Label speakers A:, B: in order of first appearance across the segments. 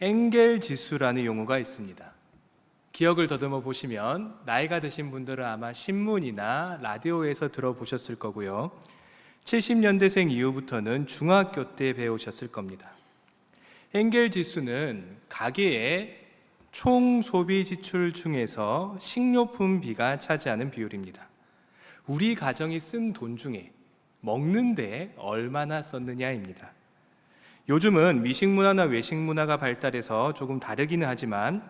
A: 엥겔지수라는 용어가 있습니다. 기억을 더듬어 보시면 나이가 드신 분들은 아마 신문이나 라디오에서 들어보셨을 거고요. 70년대생 이후부터는 중학교 때 배우셨을 겁니다. 엥겔지수는 가계의 총 소비 지출 중에서 식료품비가 차지하는 비율입니다. 우리 가정이 쓴 돈 중에 먹는데 얼마나 썼느냐입니다. 요즘은 미식 문화나 외식 문화가 발달해서 조금 다르기는 하지만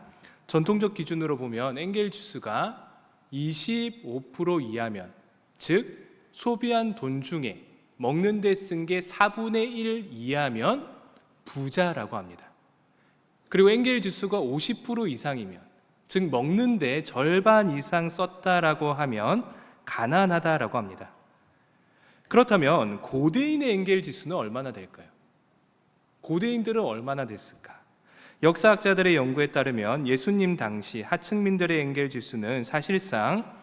A: 전통적 기준으로 보면 엥겔지수가 25% 이하면, 즉 소비한 돈 중에 먹는 데 쓴 게 4분의 1 이하면 부자라고 합니다. 그리고 엥겔지수가 50% 이상이면, 즉 먹는 데 절반 이상 썼다라고 하면 가난하다라고 합니다. 그렇다면 고대인의 엥겔지수는 얼마나 될까요? 고대인들은 얼마나 됐을까? 역사학자들의 연구에 따르면 예수님 당시 하층민들의 엥겔지수는 사실상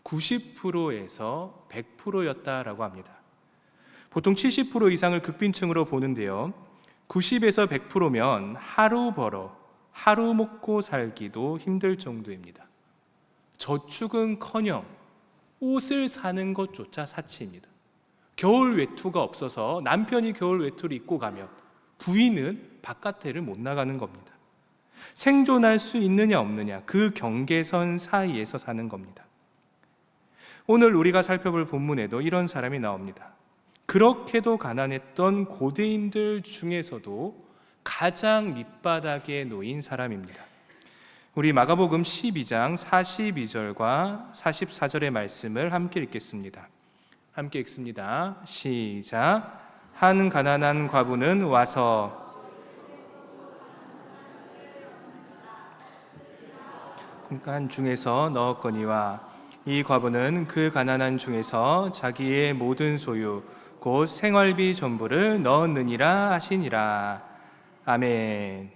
A: 90%에서 100%였다라고 합니다. 보통 70% 이상을 극빈층으로 보는데요. 90에서 100%면 하루 벌어 하루 먹고 살기도 힘들 정도입니다. 저축은커녕 옷을 사는 것조차 사치입니다. 겨울 외투가 없어서 남편이 겨울 외투를 입고 가면 부인은 바깥에를 못 나가는 겁니다. 생존할 수 있느냐 없느냐, 그 경계선 사이에서 사는 겁니다. 오늘 우리가 살펴볼 본문에도 이런 사람이 나옵니다. 그렇게도 가난했던 고대인들 중에서도 가장 밑바닥에 놓인 사람입니다. 우리 마가복음 12장 42절과 44절의 말씀을 함께 읽겠습니다. 함께 읽습니다. 시작. 한 가난한 과부는 와서 간 중에서 넣었거니와 이 과부는 그 가난한 중에서 자기의 모든 소유 곧 생활비 전부를 넣었느니라 하시니라. 아멘.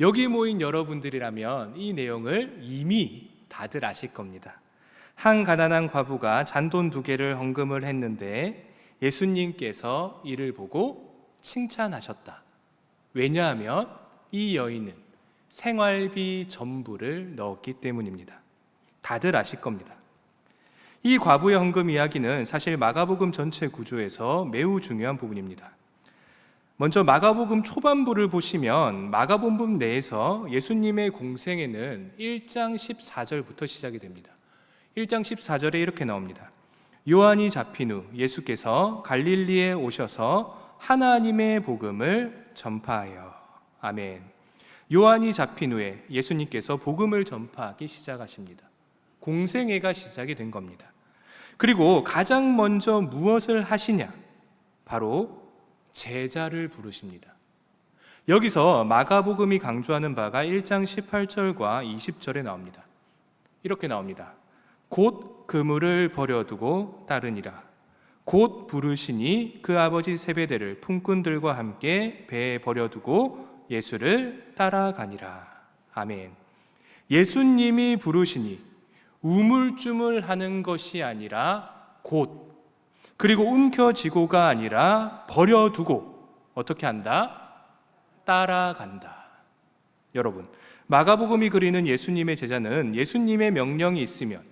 A: 여기 모인 여러분들이라면 이 내용을 이미 다들 아실 겁니다. 한 가난한 과부가 잔돈 2개를 헌금을 했는데 예수님께서 이를 보고 칭찬하셨다. 왜냐하면 이 여인은 생활비 전부를 넣었기 때문입니다. 다들 아실 겁니다. 이 과부의 헌금 이야기는 사실 마가복음 전체 구조에서 매우 중요한 부분입니다. 먼저 마가복음 초반부를 보시면 마가복음 내에서 예수님의 공생애는 1장 14절부터 시작이 됩니다. 1장 14절에 이렇게 나옵니다. 요한이 잡힌 후 예수께서 갈릴리에 오셔서 하나님의 복음을 전파하여. 아멘. 요한이 잡힌 후에 예수님께서 복음을 전파하기 시작하십니다. 공생애가 시작이 된 겁니다. 그리고 가장 먼저 무엇을 하시냐? 바로 제자를 부르십니다. 여기서 마가복음이 강조하는 바가 1장 18절과 20절에 나옵니다. 이렇게 나옵니다. 곧 그물을 버려두고 따르니라. 곧 부르시니 그 아버지 세베대를 품꾼들과 함께 배에 버려두고 예수를 따라가니라. 아멘. 예수님이 부르시니 우물쭈물하는 것이 아니라 곧, 그리고 움켜쥐고가 아니라 버려두고 어떻게 한다? 따라간다. 여러분, 마가복음이 그리는 예수님의 제자는 예수님의 명령이 있으면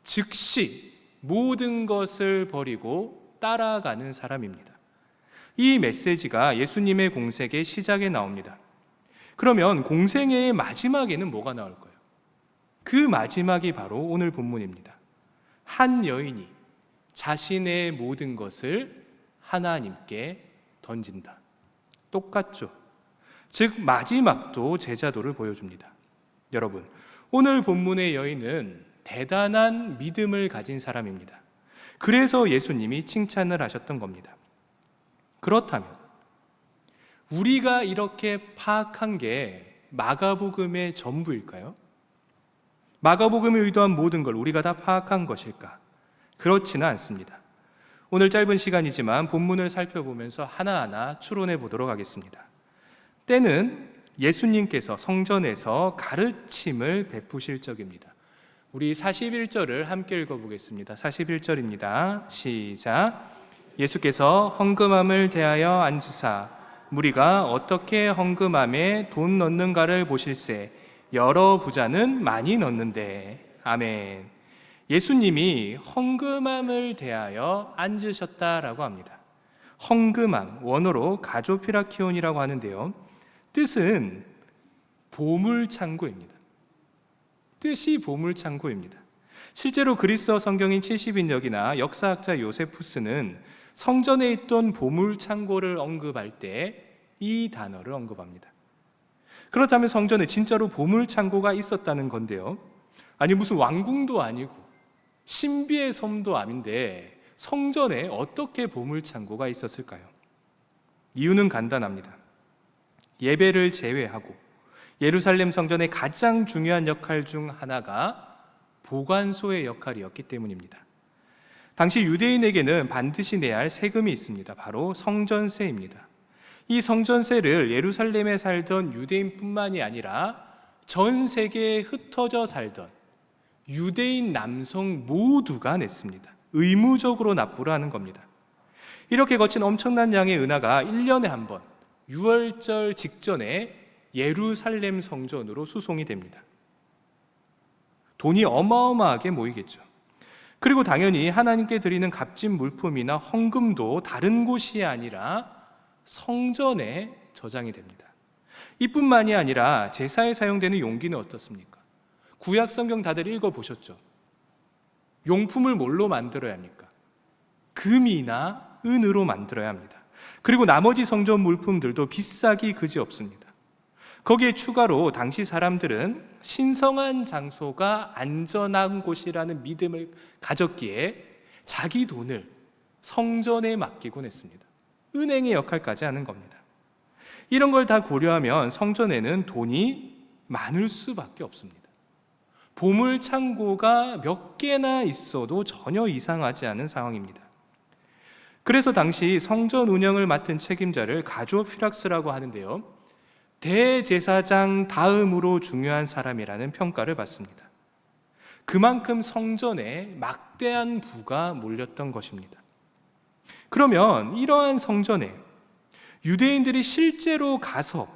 A: 즉시 모든 것을 버리고 따라가는 사람입니다. 이 메시지가 예수님의 공생의 시작에 나옵니다. 그러면 공생애의 마지막에는 뭐가 나올까요? 그 마지막이 바로 오늘 본문입니다. 한 여인이 자신의 모든 것을 하나님께 던진다. 똑같죠? 즉 마지막도 제자도를 보여줍니다. 여러분, 오늘 본문의 여인은 대단한 믿음을 가진 사람입니다. 그래서 예수님이 칭찬을 하셨던 겁니다. 그렇다면 우리가 이렇게 파악한 게 마가복음의 전부일까요? 마가복음이 의도한 모든 걸 우리가 다 파악한 것일까? 그렇지는 않습니다. 오늘 짧은 시간이지만 본문을 살펴보면서 하나하나 추론해 보도록 하겠습니다. 때는 예수님께서 성전에서 가르침을 베푸실 적입니다. 우리 41절을 함께 읽어보겠습니다. 41절입니다. 시작. 예수께서 헌금함을 대하여 앉으사 무리가 어떻게 헌금함에 돈 넣는가를 보실세. 여러 부자는 많이 넣는데. 아멘. 예수님이 헌금함을 대하여 앉으셨다라고 합니다. 헌금함, 원어로 가조피라키온이라고 하는데요, 뜻은 보물창고입니다. 뜻이 보물창고입니다. 실제로 그리스어 성경인 70인역이나 역사학자 요세푸스는 성전에 있던 보물창고를 언급할 때 이 단어를 언급합니다. 그렇다면 성전에 진짜로 보물창고가 있었다는 건데요, 아니 무슨 왕궁도 아니고 신비의 섬도 아닌데 성전에 어떻게 보물창고가 있었을까요? 이유는 간단합니다. 예배를 제외하고 예루살렘 성전의 가장 중요한 역할 중 하나가 보관소의 역할이었기 때문입니다. 당시 유대인에게는 반드시 내야 할 세금이 있습니다. 바로 성전세입니다. 이 성전세를 예루살렘에 살던 유대인뿐만이 아니라 전 세계에 흩어져 살던 유대인 남성 모두가 냈습니다. 의무적으로 납부를 하는 겁니다. 이렇게 거친 엄청난 양의 은하가 1년에 한 번, 유월절 직전에 예루살렘 성전으로 수송이 됩니다. 돈이 어마어마하게 모이겠죠. 그리고 당연히 하나님께 드리는 값진 물품이나 헌금도 다른 곳이 아니라 성전에 저장이 됩니다. 이뿐만이 아니라 제사에 사용되는 용기는 어떻습니까? 구약 성경 다들 읽어보셨죠? 용품을 뭘로 만들어야 합니까? 금이나 은으로 만들어야 합니다. 그리고 나머지 성전 물품들도 비싸기 그지없습니다. 거기에 추가로 당시 사람들은 신성한 장소가 안전한 곳이라는 믿음을 가졌기에 자기 돈을 성전에 맡기곤 했습니다. 은행의 역할까지 하는 겁니다. 이런 걸 다 고려하면 성전에는 돈이 많을 수밖에 없습니다. 보물 창고가 몇 개나 있어도 전혀 이상하지 않은 상황입니다. 그래서 당시 성전 운영을 맡은 책임자를 가조피락스라고 하는데요, 대제사장 다음으로 중요한 사람이라는 평가를 받습니다. 그만큼 성전에 막대한 부가 몰렸던 것입니다. 그러면 이러한 성전에 유대인들이 실제로 가서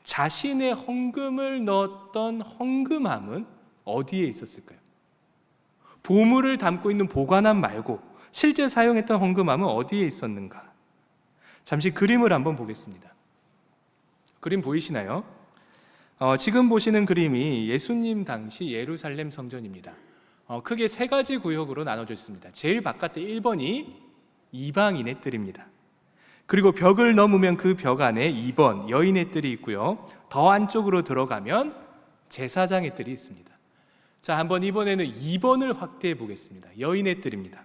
A: 자신의 헌금을 넣었던 헌금함은 어디에 있었을까요? 보물을 담고 있는 보관함 말고 실제 사용했던 헌금함은 어디에 있었는가? 잠시 그림을 한번 보겠습니다. 그림 보이시나요? 지금 보시는 그림이 예수님 당시 예루살렘 성전입니다. 크게 세 가지 구역으로 나눠져 있습니다. 제일 바깥에 1번이 이방인의 뜰입니다. 그리고 벽을 넘으면 그 벽 안에 2번 여인의 뜰이 있고요, 더 안쪽으로 들어가면 제사장의 뜰이 있습니다. 자, 한번 이번에는 2번을 확대해 보겠습니다. 여인의 뜰입니다.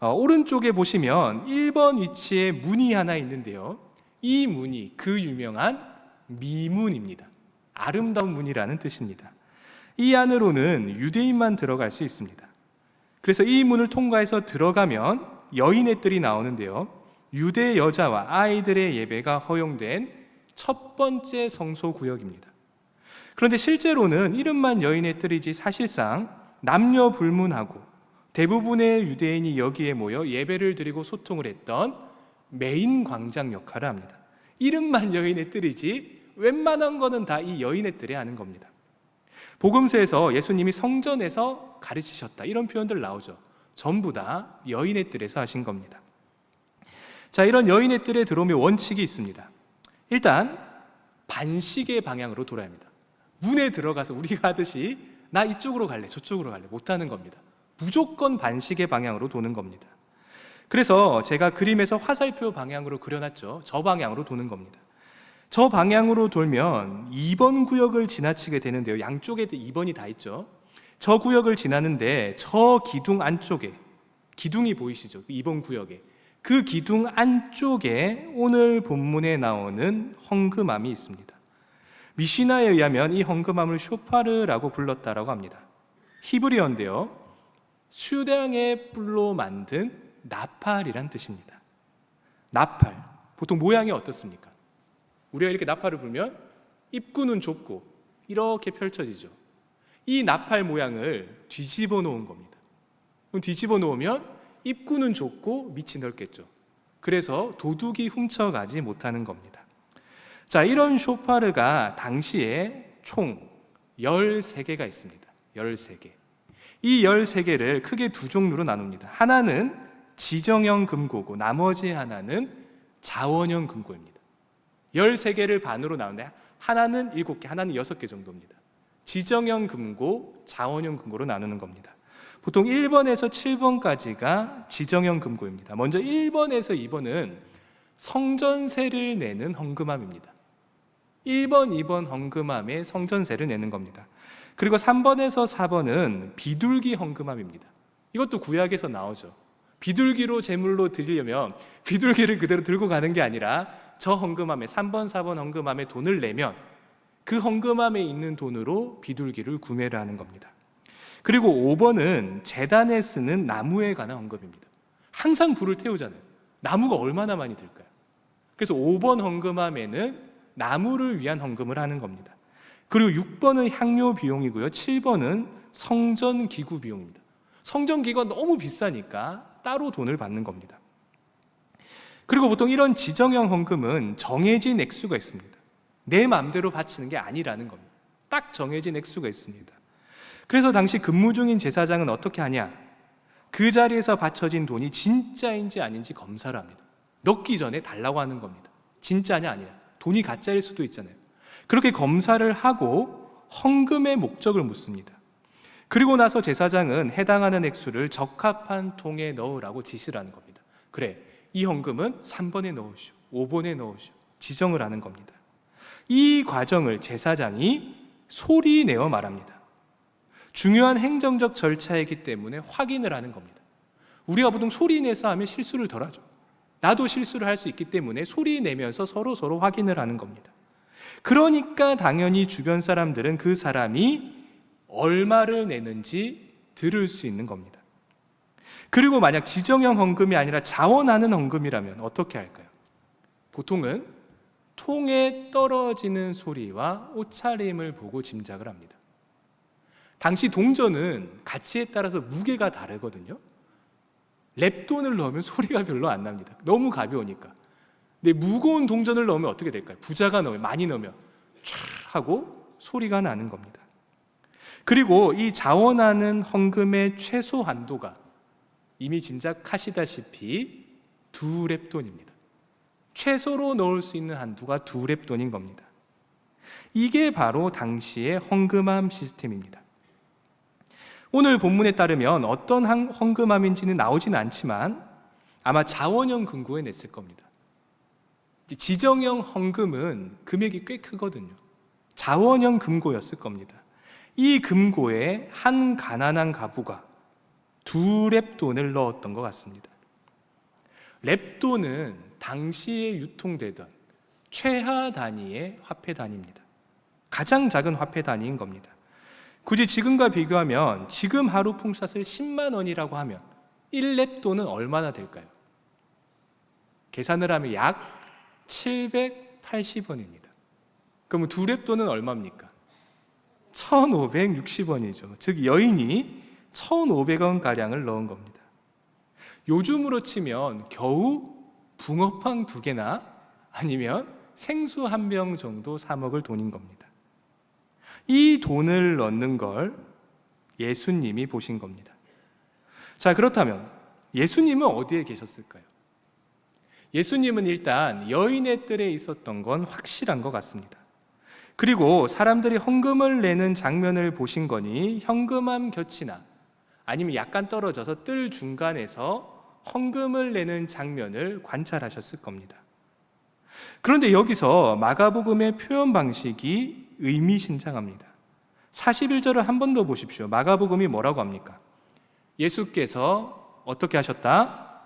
A: 오른쪽에 보시면 1번 위치에 문이 하나 있는데요, 이 문이 그 유명한 미문입니다. 아름다운 문이라는 뜻입니다. 이 안으로는 유대인만 들어갈 수 있습니다. 그래서 이 문을 통과해서 들어가면 여인의 뜰이 나오는데요, 유대 여자와 아이들의 예배가 허용된 첫 번째 성소 구역입니다. 그런데 실제로는 이름만 여인의 뜰이지 사실상 남녀 불문하고 대부분의 유대인이 여기에 모여 예배를 드리고 소통을 했던 메인 광장 역할을 합니다. 이름만 여인의 뜰이지 웬만한 거는 다 이 여인의 뜰에 하는 겁니다. 복음서에서 예수님이 성전에서 가르치셨다, 이런 표현들 나오죠. 전부 다 여인의 뜰에서 하신 겁니다. 자, 이런 여인의 뜰에 들어오면 원칙이 있습니다. 일단 반시계 방향으로 돌아야 합니다. 문에 들어가서 우리가 하듯이 나 이쪽으로 갈래 저쪽으로 갈래 못하는 겁니다. 무조건 반시계 방향으로 도는 겁니다. 그래서 제가 그림에서 화살표 방향으로 그려놨죠. 저 방향으로 도는 겁니다. 저 방향으로 돌면 2번 구역을 지나치게 되는데요, 양쪽에 2번이 다 있죠. 저 구역을 지나는데 저 기둥 안쪽에, 기둥이 보이시죠? 2번 구역에, 그 기둥 안쪽에 오늘 본문에 나오는 헌금함이 있습니다. 미시나에 의하면 이 헌금함을 쇼파르라고 불렀다라고 합니다. 히브리어인데요, 수량의 뿔로 만든 나팔이란 뜻입니다. 나팔, 보통 모양이 어떻습니까? 우리가 이렇게 나팔을 불면 입구는 좁고 이렇게 펼쳐지죠. 이 나팔 모양을 뒤집어 놓은 겁니다. 그럼 뒤집어 놓으면 입구는 좁고 밑이 넓겠죠. 그래서 도둑이 훔쳐가지 못하는 겁니다. 자, 이런 쇼파르가 당시에 총 13개가 있습니다. 13개. 이 13개를 크게 두 종류로 나눕니다. 하나는 지정형 금고고 나머지 하나는 자원형 금고입니다. 13개를 반으로 나누는데 하나는 7개, 하나는 6개 정도입니다. 지정형 금고, 자원형 금고로 나누는 겁니다. 보통 1번에서 7번까지가 지정형 금고입니다. 먼저 1번에서 2번은 성전세를 내는 헌금함입니다. 1번, 2번 헌금함에 성전세를 내는 겁니다. 그리고 3번에서 4번은 비둘기 헌금함입니다. 이것도 구약에서 나오죠. 비둘기로 제물로 드리려면 비둘기를 그대로 들고 가는 게 아니라 저 헌금함에 3번, 4번 헌금함에 돈을 내면 그 헌금함에 있는 돈으로 비둘기를 구매를 하는 겁니다. 그리고 5번은 제단에 쓰는 나무에 관한 헌금입니다. 항상 불을 태우잖아요. 나무가 얼마나 많이 들까요? 그래서 5번 헌금함에는 나무를 위한 헌금을 하는 겁니다. 그리고 6번은 향료 비용이고요. 7번은 성전 기구 비용입니다. 성전 기구가 너무 비싸니까 따로 돈을 받는 겁니다. 그리고 보통 이런 지정형 헌금은 정해진 액수가 있습니다. 내 마음대로 바치는 게 아니라는 겁니다. 딱 정해진 액수가 있습니다. 그래서 당시 근무 중인 제사장은 어떻게 하냐? 그 자리에서 바쳐진 돈이 진짜인지 아닌지 검사를 합니다. 넣기 전에 달라고 하는 겁니다. 진짜냐 아니냐. 돈이 가짜일 수도 있잖아요. 그렇게 검사를 하고 헌금의 목적을 묻습니다. 그리고 나서 제사장은 해당하는 액수를 적합한 통에 넣으라고 지시를 하는 겁니다. 그래, 이 헌금은 3번에 넣으시오, 5번에 넣으시오, 지정을 하는 겁니다. 이 과정을 제사장이 소리 내어 말합니다. 중요한 행정적 절차이기 때문에 확인을 하는 겁니다. 우리가 보통 소리 내서 하면 실수를 덜 하죠. 나도 실수를 할 수 있기 때문에 소리 내면서 서로 확인을 하는 겁니다. 그러니까 당연히 주변 사람들은 그 사람이 얼마를 내는지 들을 수 있는 겁니다. 그리고 만약 지정형 헌금이 아니라 자원하는 헌금이라면 어떻게 할까요? 보통은 통에 떨어지는 소리와 옷차림을 보고 짐작을 합니다. 당시 동전은 가치에 따라서 무게가 다르거든요. 랩돈을 넣으면 소리가 별로 안 납니다. 너무 가벼우니까. 근데 무거운 동전을 넣으면 어떻게 될까요? 부자가 넣으면, 많이 넣으면 촤 하고 소리가 나는 겁니다. 그리고 이 자원하는 헌금의 최소 한도가 이미 짐작하시다시피 2랩돈입니다. 최소로 넣을 수 있는 한도가 2랩돈인 겁니다. 이게 바로 당시의 헌금함 시스템입니다. 오늘 본문에 따르면 어떤 헌금함인지는 나오진 않지만 아마 자원형 금고에 냈을 겁니다. 지정형 헌금은 금액이 꽤 크거든요. 자원형 금고였을 겁니다. 이 금고에 한 가난한 가부가 2랩돈을 넣었던 것 같습니다. 랩돈은 당시에 유통되던 최하 단위의 화폐 단위입니다. 가장 작은 화폐 단위인 겁니다. 굳이 지금과 비교하면 지금 하루 품삯을 10만 원이라고 하면 1랩돈은 얼마나 될까요? 계산을 하면 약 780원입니다. 그러면 2랩돈은 얼마입니까? 1,560원이죠. 즉 여인이 1,500원가량을 넣은 겁니다. 요즘으로 치면 겨우 붕어빵 2개나 아니면 생수 1병 정도 사 먹을 돈인 겁니다. 이 돈을 넣는 걸 예수님이 보신 겁니다. 자, 그렇다면 예수님은 어디에 계셨을까요? 예수님은 일단 여인의 뜰에 있었던 건 확실한 것 같습니다. 그리고 사람들이 헌금을 내는 장면을 보신 거니 현금함 곁이나 아니면 약간 떨어져서 뜰 중간에서 헌금을 내는 장면을 관찰하셨을 겁니다. 그런데 여기서 마가복음의 표현 방식이 의미심장합니다. 41절을 한 번 더 보십시오. 마가복음이 뭐라고 합니까? 예수께서 어떻게 하셨다?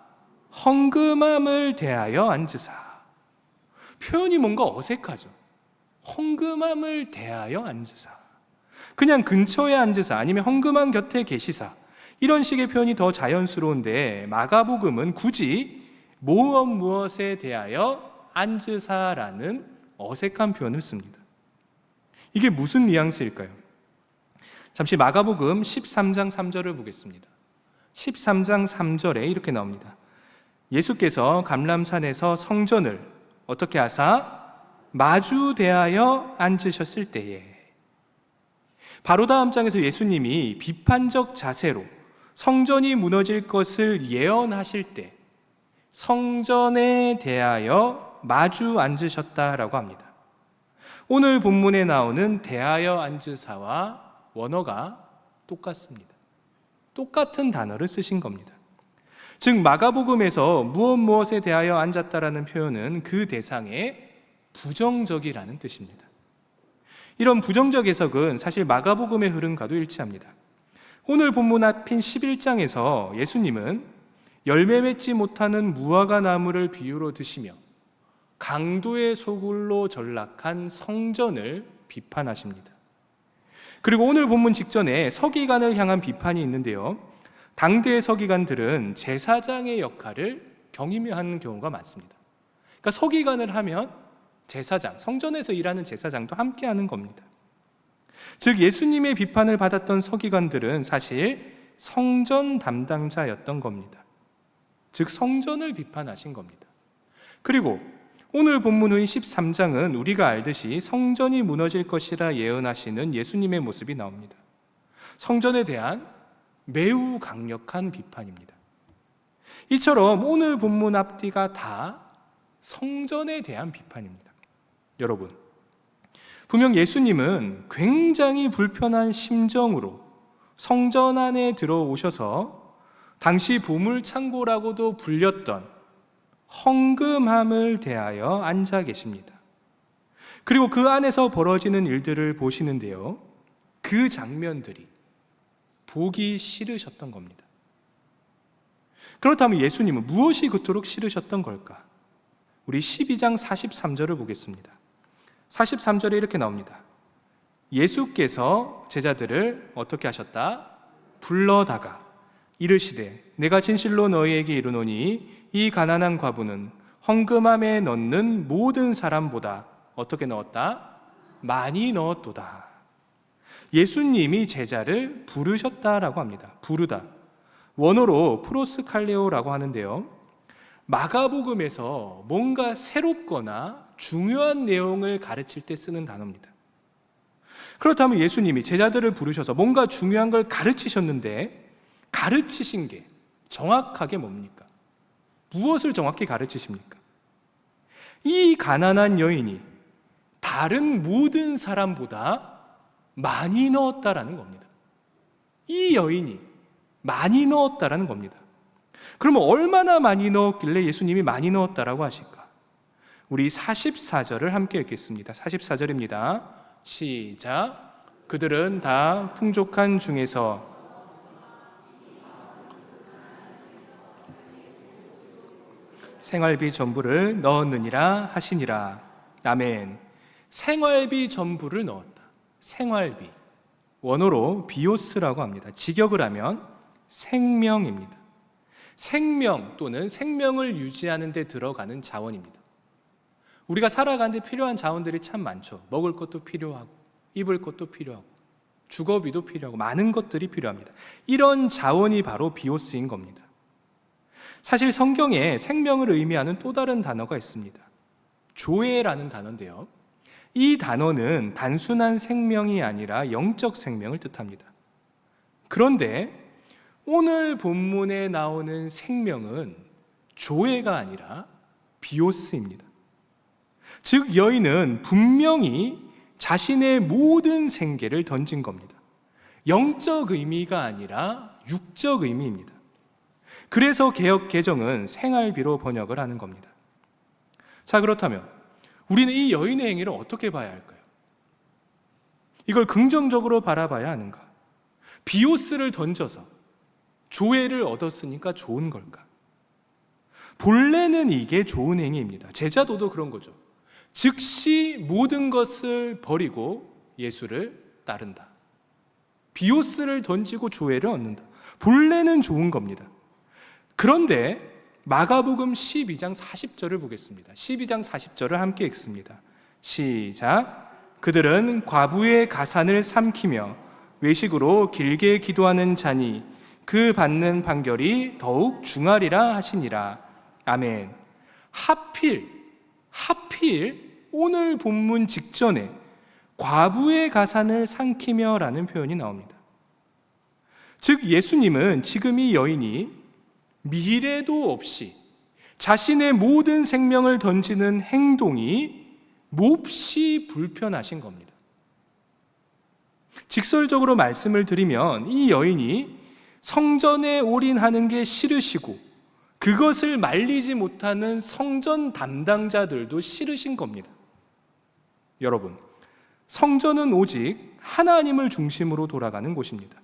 A: 헌금함을 대하여 앉으사. 표현이 뭔가 어색하죠. 헌금함을 대하여 앉으사. 그냥 근처에 앉으사 아니면 헌금함 곁에 계시사, 이런 식의 표현이 더 자연스러운데 마가복음은 굳이 무엇에 대하여 앉으사라는 어색한 표현을 씁니다. 이게 무슨 뉘앙스일까요? 잠시 마가복음 13장 3절을 보겠습니다. 13장 3절에 이렇게 나옵니다. 예수께서 감람산에서 성전을 어떻게 하사? 마주 대하여 앉으셨을 때에, 바로 다음 장에서 예수님이 비판적 자세로 성전이 무너질 것을 예언하실 때 성전에 대하여 마주 앉으셨다라고 합니다. 오늘 본문에 나오는 대하여 앉으사와 원어가 똑같습니다. 똑같은 단어를 쓰신 겁니다. 즉 마가복음에서 무엇에 대하여 앉았다라는 표현은 그 대상의 부정적이라는 뜻입니다. 이런 부정적 해석은 사실 마가복음의 흐름과도 일치합니다. 오늘 본문 앞인 11장에서 예수님은 열매 맺지 못하는 무화과 나무를 비유로 드시며 강도의 소굴로 전락한 성전을 비판하십니다. 그리고 오늘 본문 직전에 서기관을 향한 비판이 있는데요, 당대의 서기관들은 제사장의 역할을 경임하는 경우가 많습니다. 그러니까 서기관을 하면 제사장, 성전에서 일하는 제사장도 함께 하는 겁니다. 즉 예수님의 비판을 받았던 서기관들은 사실 성전 담당자였던 겁니다. 즉 성전을 비판하신 겁니다. 그리고 오늘 본문의 13장은 우리가 알듯이 성전이 무너질 것이라 예언하시는 예수님의 모습이 나옵니다. 성전에 대한 매우 강력한 비판입니다. 이처럼 오늘 본문 앞뒤가 다 성전에 대한 비판입니다. 여러분, 분명 예수님은 굉장히 불편한 심정으로 성전 안에 들어오셔서 당시 보물창고라고도 불렸던 헌금함을 대하여 앉아 계십니다. 그리고 그 안에서 벌어지는 일들을 보시는데요, 그 장면들이 보기 싫으셨던 겁니다. 그렇다면 예수님은 무엇이 그토록 싫으셨던 걸까? 우리 12장 43절을 보겠습니다. 43절에 이렇게 나옵니다. 예수께서 제자들을 어떻게 하셨다? 불러다가 이르시되 내가 진실로 너희에게 이르노니 이 가난한 과부는 헌금함에 넣는 모든 사람보다 어떻게 넣었다? 많이 넣었도다. 예수님이 제자를 부르셨다라고 합니다. 부르다. 원어로 프로스칼레오라고 하는데요, 마가복음에서 뭔가 새롭거나 중요한 내용을 가르칠 때 쓰는 단어입니다. 그렇다면 예수님이 제자들을 부르셔서 뭔가 중요한 걸 가르치셨는데 가르치신 게 정확하게 뭡니까? 무엇을 정확히 가르치십니까? 이 가난한 여인이 다른 모든 사람보다 많이 넣었다라는 겁니다. 이 여인이 많이 넣었다라는 겁니다. 그러면 얼마나 많이 넣었길래 예수님이 많이 넣었다라고 하실까? 우리 44절을 함께 읽겠습니다. 44절입니다. 시작. 그들은 다 풍족한 중에서 생활비 전부를 넣었느니라 하시니라. 아멘. 생활비 전부를 넣었다. 생활비, 원어로 비오스라고 합니다. 직역을 하면 생명입니다. 생명 또는 생명을 유지하는 데 들어가는 자원입니다. 우리가 살아가는 데 필요한 자원들이 참 많죠. 먹을 것도 필요하고 입을 것도 필요하고 주거비도 필요하고 많은 것들이 필요합니다. 이런 자원이 바로 비오스인 겁니다. 사실 성경에 생명을 의미하는 또 다른 단어가 있습니다. 조에라는 단어인데요, 이 단어는 단순한 생명이 아니라 영적 생명을 뜻합니다. 그런데 오늘 본문에 나오는 생명은 조에가 아니라 비오스입니다. 즉 여인은 분명히 자신의 모든 생계를 던진 겁니다. 영적 의미가 아니라 육적 의미입니다. 그래서 개역 개정은 생활비로 번역을 하는 겁니다. 자, 그렇다면 우리는 이 여인의 행위를 어떻게 봐야 할까요? 이걸 긍정적으로 바라봐야 하는가? 비오스를 던져서 조회를 얻었으니까 좋은 걸까? 본래는 이게 좋은 행위입니다. 제자도도 그런 거죠. 즉시 모든 것을 버리고 예수를 따른다. 비오스를 던지고 조회를 얻는다. 본래는 좋은 겁니다. 그런데 마가복음 12장 40절을 보겠습니다. 12장 40절을 함께 읽습니다. 시작. 그들은 과부의 가산을 삼키며 외식으로 길게 기도하는 자니 그 받는 판결이 더욱 중하리라 하시니라. 아멘. 하필 오늘 본문 직전에 과부의 가산을 삼키며 라는 표현이 나옵니다. 즉 예수님은 지금 이 여인이 미래도 없이 자신의 모든 생명을 던지는 행동이 몹시 불편하신 겁니다. 직설적으로 말씀을 드리면 이 여인이 성전에 올인하는 게 싫으시고 그것을 말리지 못하는 성전 담당자들도 싫으신 겁니다. 여러분, 성전은 오직 하나님을 중심으로 돌아가는 곳입니다.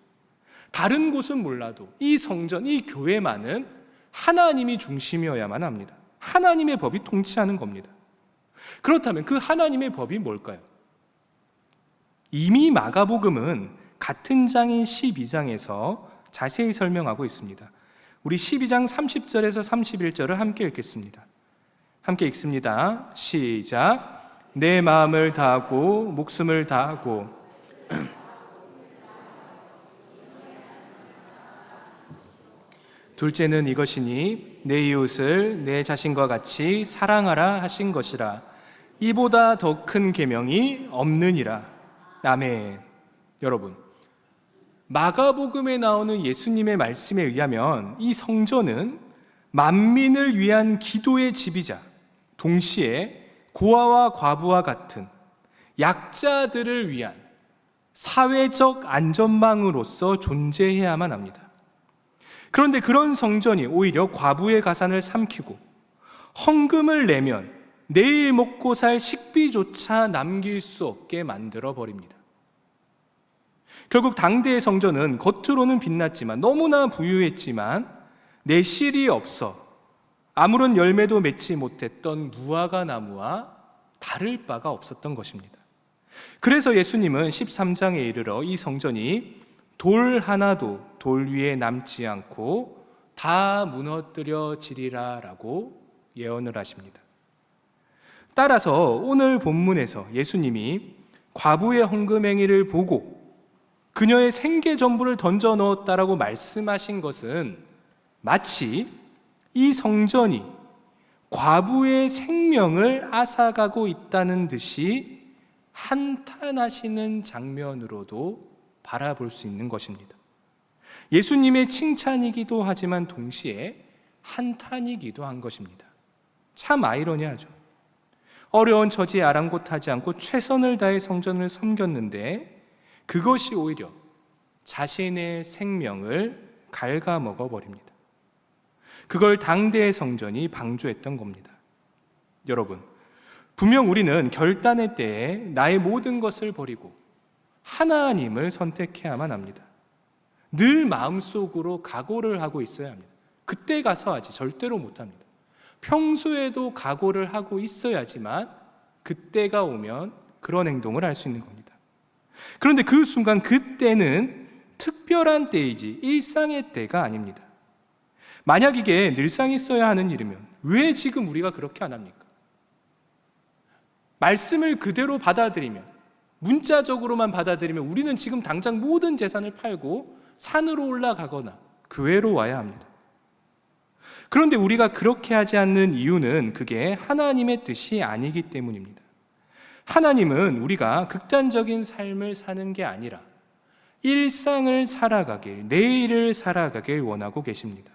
A: 다른 곳은 몰라도 이 성전, 이 교회만은 하나님이 중심이어야만 합니다. 하나님의 법이 통치하는 겁니다. 그렇다면 그 하나님의 법이 뭘까요? 이미 마가복음은 같은 장인 12장에서 자세히 설명하고 있습니다. 우리 12장 30절에서 31절을 함께 읽겠습니다. 함께 읽습니다. 시작. 내 마음을 다하고 목숨을 다하고 둘째는 이것이니 내 이웃을 내 자신과 같이 사랑하라 하신 것이라. 이보다 더 큰 계명이 없느니라. 아멘. 여러분, 마가복음에 나오는 예수님의 말씀에 의하면 이 성전은 만민을 위한 기도의 집이자 동시에 고아와 과부와 같은 약자들을 위한 사회적 안전망으로서 존재해야만 합니다. 그런데 그런 성전이 오히려 과부의 가산을 삼키고 헌금을 내면 내일 먹고 살 식비조차 남길 수 없게 만들어 버립니다. 결국 당대의 성전은 겉으로는 빛났지만 너무나 부유했지만 내실이 없어 아무런 열매도 맺지 못했던 무화과 나무와 다를 바가 없었던 것입니다. 그래서 예수님은 13장에 이르러 이 성전이 돌 하나도 돌 위에 남지 않고 다 무너뜨려지리라 라고 예언을 하십니다. 따라서 오늘 본문에서 예수님이 과부의 헌금 행위를 보고 그녀의 생계 전부를 던져 넣었다라고 말씀하신 것은 마치 이 성전이 과부의 생명을 앗아가고 있다는 듯이 한탄하시는 장면으로도 바라볼 수 있는 것입니다. 예수님의 칭찬이기도 하지만 동시에 한탄이기도 한 것입니다. 참 아이러니하죠. 어려운 처지에 아랑곳하지 않고 최선을 다해 성전을 섬겼는데 그것이 오히려 자신의 생명을 갉아먹어 버립니다. 그걸 당대의 성전이 방조했던 겁니다. 여러분, 분명 우리는 결단의 때에 나의 모든 것을 버리고 하나님을 선택해야만 합니다. 늘 마음속으로 각오를 하고 있어야 합니다. 그때 가서 하지 절대로 못합니다. 평소에도 각오를 하고 있어야지만 그때가 오면 그런 행동을 할 수 있는 겁니다. 그런데 그 순간 그때는 특별한 때이지 일상의 때가 아닙니다. 만약 이게 늘상 있어야 하는 일이면 왜 지금 우리가 그렇게 안 합니까? 말씀을 그대로 받아들이면, 문자적으로만 받아들이면 우리는 지금 당장 모든 재산을 팔고 산으로 올라가거나 교회로 와야 합니다. 그런데 우리가 그렇게 하지 않는 이유는 그게 하나님의 뜻이 아니기 때문입니다. 하나님은 우리가 극단적인 삶을 사는 게 아니라 일상을 살아가길, 내일을 살아가길 원하고 계십니다.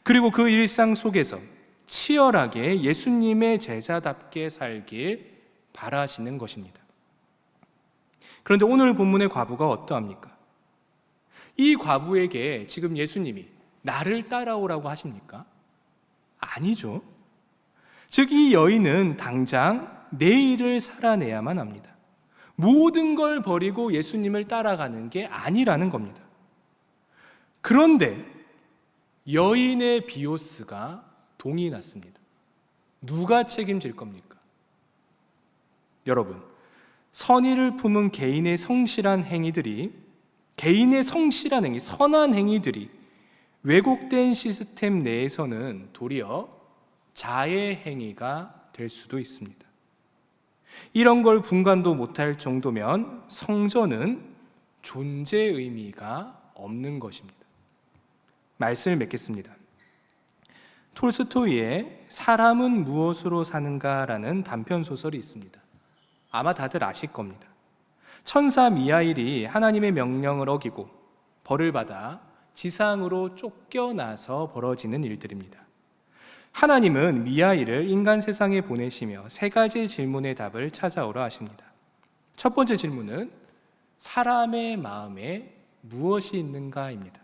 A: 그리고 그 일상 속에서 치열하게 예수님의 제자답게 살길 바라시는 것입니다. 그런데 오늘 본문의 과부가 어떠합니까? 이 과부에게 지금 예수님이 나를 따라오라고 하십니까? 아니죠. 즉 이 여인은 당장 내일을 살아내야만 합니다. 모든 걸 버리고 예수님을 따라가는 게 아니라는 겁니다. 그런데 여인의 비오스가 동이 났습니다. 누가 책임질 겁니까? 여러분, 선의를 품은 개인의 성실한 행위들이, 선한 행위들이 왜곡된 시스템 내에서는 도리어 자해 행위가 될 수도 있습니다. 이런 걸 분간도 못할 정도면 성전은 존재 의미가 없는 것입니다. 말씀을 맺겠습니다. 톨스토이의 사람은 무엇으로 사는가라는 단편 소설이 있습니다. 아마 다들 아실 겁니다. 천사 미하일이 하나님의 명령을 어기고 벌을 받아 지상으로 쫓겨나서 벌어지는 일들입니다. 하나님은 미하일을 인간 세상에 보내시며 세 가지 질문의 답을 찾아오라 하십니다. 첫 번째 질문은 사람의 마음에 무엇이 있는가입니다.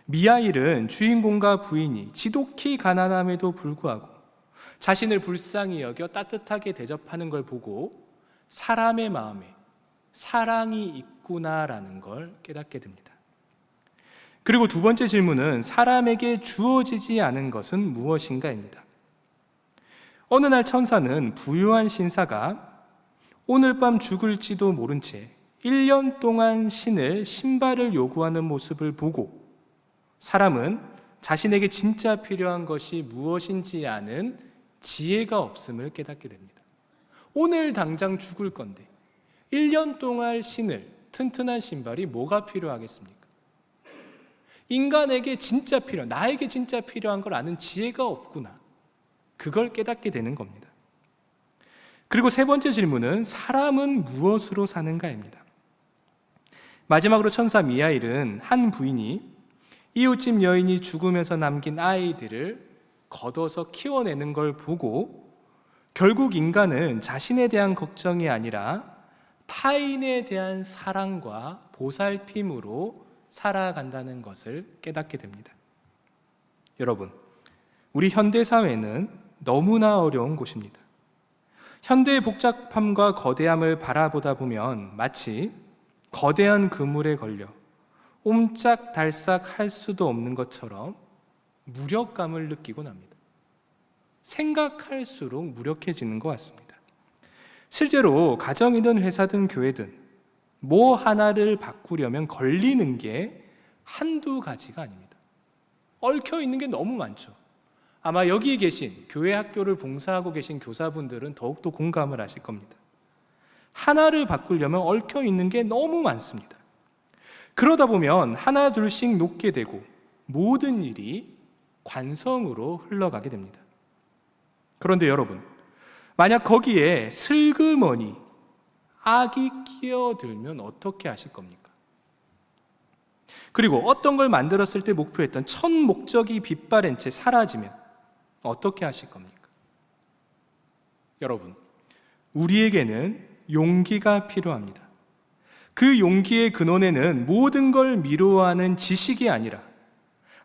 A: 미하일은 주인공과 부인이 지독히 가난함에도 불구하고 자신을 불쌍히 여겨 따뜻하게 대접하는 걸 보고 사람의 마음에 사랑이 있구나라는 걸 깨닫게 됩니다. 그리고 두 번째 질문은 사람에게 주어지지 않은 것은 무엇인가입니다. 어느 날 천사는 부유한 신사가 오늘 밤 죽을지도 모른 채 1년 동안 신발을 요구하는 모습을 보고 사람은 자신에게 진짜 필요한 것이 무엇인지 아는 지혜가 없음을 깨닫게 됩니다. 오늘 당장 죽을 건데 1년 동안 튼튼한 신발이 뭐가 필요하겠습니까? 인간에게 진짜 나에게 진짜 필요한 걸 아는 지혜가 없구나. 그걸 깨닫게 되는 겁니다. 그리고 세 번째 질문은 사람은 무엇으로 사는가입니다. 마지막으로 천사 미하일은 한 부인이 이웃집 여인이 죽으면서 남긴 아이들을 걷어서 키워내는 걸 보고 결국 인간은 자신에 대한 걱정이 아니라 타인에 대한 사랑과 보살핌으로 살아간다는 것을 깨닫게 됩니다. 여러분, 우리 현대사회는 너무나 어려운 곳입니다. 현대의 복잡함과 거대함을 바라보다 보면 마치 거대한 그물에 걸려 옴짝달싹 할 수도 없는 것처럼 무력감을 느끼곤 합니다. 생각할수록 무력해지는 것 같습니다. 실제로 가정이든 회사든 교회든 뭐 하나를 바꾸려면 걸리는 게 한두 가지가 아닙니다. 얽혀 있는 게 너무 많죠. 아마 여기 계신 교회 학교를 봉사하고 계신 교사분들은 더욱더 공감을 하실 겁니다. 하나를 바꾸려면 얽혀 있는 게 너무 많습니다. 그러다 보면 하나 둘씩 놓게 되고 모든 일이 관성으로 흘러가게 됩니다. 그런데 여러분, 만약 거기에 슬그머니 악이 끼어들면 어떻게 하실 겁니까? 그리고 어떤 걸 만들었을 때 목표했던 첫 목적이 빛바랜 채 사라지면 어떻게 하실 겁니까? 여러분, 우리에게는 용기가 필요합니다. 그 용기의 근원에는 모든 걸 미루어하는 지식이 아니라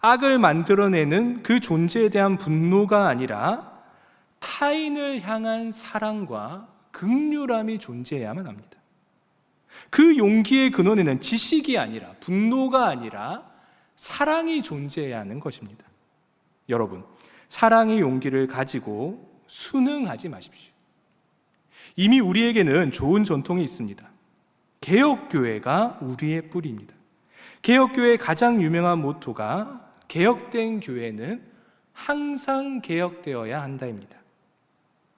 A: 악을 만들어내는 그 존재에 대한 분노가 아니라 타인을 향한 사랑과 긍휼함이 존재해야만 합니다. 그 용기의 근원에는 지식이 아니라 분노가 아니라 사랑이 존재해야 하는 것입니다. 여러분, 사랑의 용기를 가지고 순응하지 마십시오. 이미 우리에게는 좋은 전통이 있습니다. 개혁교회가 우리의 뿌리입니다. 개혁교회의 가장 유명한 모토가 개혁된 교회는 항상 개혁되어야 한다입니다.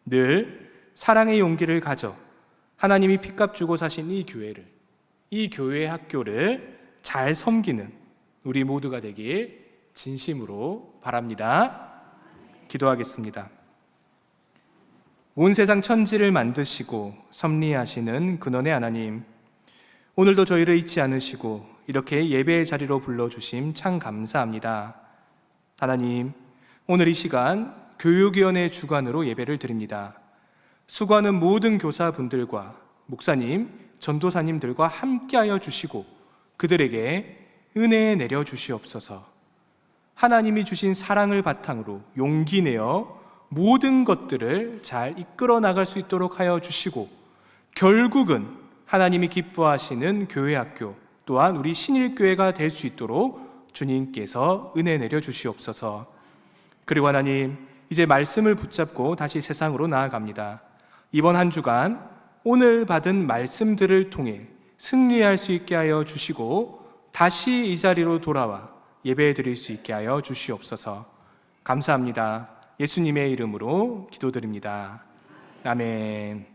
A: 늘 사랑의 용기를 가져 하나님이 핏값 주고 사신 이 교회를, 이 교회 학교를 잘 섬기는 우리 모두가 되길 진심으로 바랍니다. 기도하겠습니다. 온 세상 천지를 만드시고 섭리하시는 근원의 하나님, 오늘도 저희를 잊지 않으시고 이렇게 예배의 자리로 불러주심 참 감사합니다. 하나님, 오늘 이 시간 교육위원회 주관으로 예배를 드립니다. 수고하는 모든 교사분들과 목사님, 전도사님들과 함께하여 주시고 그들에게 은혜 내려 주시옵소서. 하나님이 주신 사랑을 바탕으로 용기 내어 모든 것들을 잘 이끌어 나갈 수 있도록 하여 주시고 결국은 하나님이 기뻐하시는 교회 학교 또한 우리 신일교회가 될 수 있도록 주님께서 은혜 내려 주시옵소서. 그리고 하나님, 이제 말씀을 붙잡고 다시 세상으로 나아갑니다. 이번 한 주간 오늘 받은 말씀들을 통해 승리할 수 있게 하여 주시고 다시 이 자리로 돌아와 예배 드릴 수 있게 하여 주시옵소서. 감사합니다. 예수님의 이름으로 기도드립니다. 아멘.